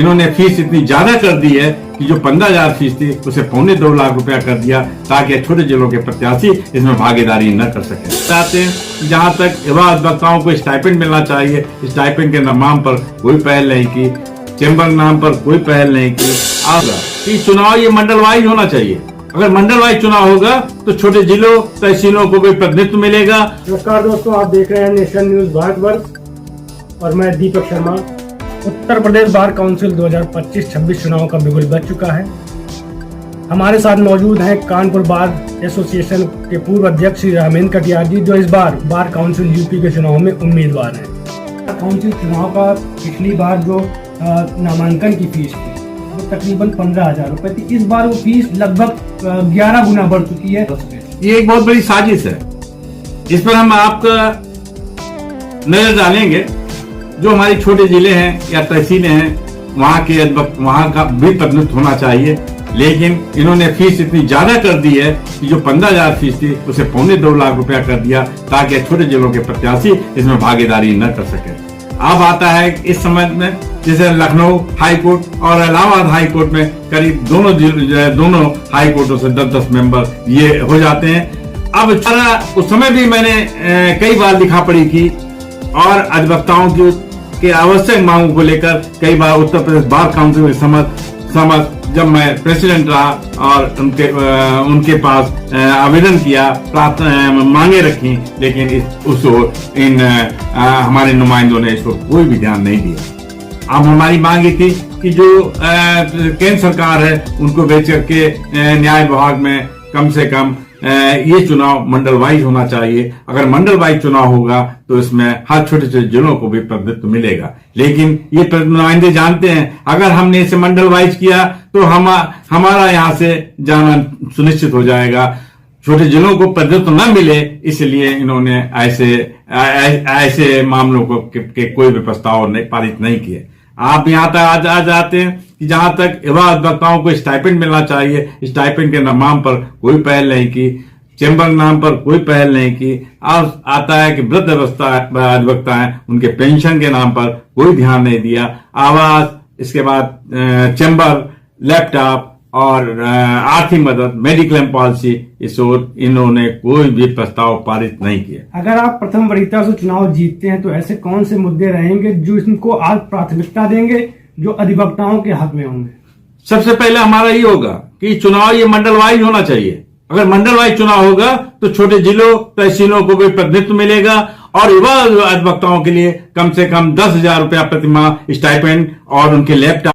इन्होंने फीस इतनी ज्यादा कर दी है कि जो 15,000 फीस थी उसे 2.25 लाख रुपया कर दिया ताकि छोटे जिलों के प्रत्याशी इसमें भागीदारी न कर सके। चाहते हैं जहां तक युवा अधिवक्ताओं को स्टाइपेंड मिलना चाहिए, स्टाइपेंड के नाम पर कोई पहल नहीं की, चैम्बर नाम पर कोई पहल नहीं की। कि चुनाव ये मंडल वाइज होना चाहिए। अगर मंडल वाइज चुनाव होगा तो छोटे जिलों तहसीलों को कोई प्रतिनिधित्व मिलेगा। नमस्कार दोस्तों, आप देख रहे हैं नेशन न्यूज भारतवर्ष और मैं दीपक शर्मा। उत्तर प्रदेश बार काउंसिल 2025-26 चुनाव का बिगुल बज चुका है। हमारे साथ मौजूद हैं कानपुर बार एसोसिएशन के पूर्व अध्यक्ष श्री रामेंद्र कटियार जी, जो इस बार काउंसिल यूपी के चुनाव में उम्मीदवार हैं। काउंसिल चुनाव का पिछली बार जो नामांकन की फीस थी वो तकरीबन 15,000 रुपए थी। इस बार वो फीस लगभग 11 गुना बढ़ चुकी है। ये एक बहुत बड़ी साजिश है। इस पर हम आपका नजर डालेंगे। जो हमारे छोटे जिले हैं या तहसीलें हैं वहां का भी प्रतिनिधित्व होना चाहिए, लेकिन इन्होंने फीस इतनी ज्यादा कर दी है कि जो 15,000 फीस थी उसे 2.25 लाख रुपया कर दिया ताकि छोटे जिलों के प्रत्याशी इसमें भागीदारी न कर सके। अब आता है इस समय में जैसे लखनऊ हाई कोर्ट और इलाहाबाद हाई कोर्ट में करीब दोनों हाई कोर्टों से 10-10 मेंबर ये हो जाते हैं। अब उस समय भी मैंने कई बार लिखा पढ़ी की और अधिवक्ताओं के आवश्यक मांगों को लेकर कई बार उत्तर प्रदेश बार काउंसिल में समझ जब मैं प्रेसिडेंट रहा और उनके पास आवेदन किया, मांगे रखी, लेकिन हमारे नुमाइंदों ने इसको कोई भी ध्यान नहीं दिया। अब हमारी मांग थी कि जो केंद्र सरकार है उनको बेच करके न्याय विभाग में कम से कम ये चुनाव मंडल वाइज होना चाहिए। अगर मंडल वाइज चुनाव होगा तो इसमें हर छोटे छोटे जिलों को भी प्रतिनिधित्व मिलेगा, लेकिन ये नुमाइंदे जानते हैं अगर हमने इसे मंडल वाइज किया तो हमारा यहाँ से जाना सुनिश्चित हो जाएगा, छोटे जिलों को प्रतिनिधित्व न मिले। इसलिए इन्होंने ऐसे मामलों को के कोई भी प्रस्ताव पारित नहीं किए। आप यहाँ तक आ जाते हैं कि जहां तक युवा अधिवक्ताओं को स्टाइपेंड मिलना चाहिए, स्टाइपेंड के नाम पर कोई पहल नहीं की, चैम्बर नाम पर कोई पहल नहीं की। अब आता है कि वृद्ध अधिवक्ता हैं उनके पेंशन के नाम पर कोई ध्यान नहीं दिया। आवास, इसके बाद चैम्बर, लैपटॉप और आर्थिक मदद, मेडिक्लेम पॉलिसी, इस ओर इन्होंने कोई भी प्रस्ताव पारित नहीं किया। अगर आप प्रथम वरीयता से चुनाव जीतते हैं तो ऐसे कौन से मुद्दे रहेंगे जो इनको आज प्राथमिकता देंगे, जो अधिवक्ताओं के हक में होंगे? सबसे पहले हमारा ये होगा कि चुनाव ये मंडल वाइज होना चाहिए। अगर मंडल वाइज चुनाव होगा तो छोटे जिलों तहसीलों को भी प्रतिनिधित्व मिलेगा और युवा अधिवक्ताओं के लिए कम से कम 10,000 रुपया प्रति माह स्टाइपेंड और उनके लैपटॉप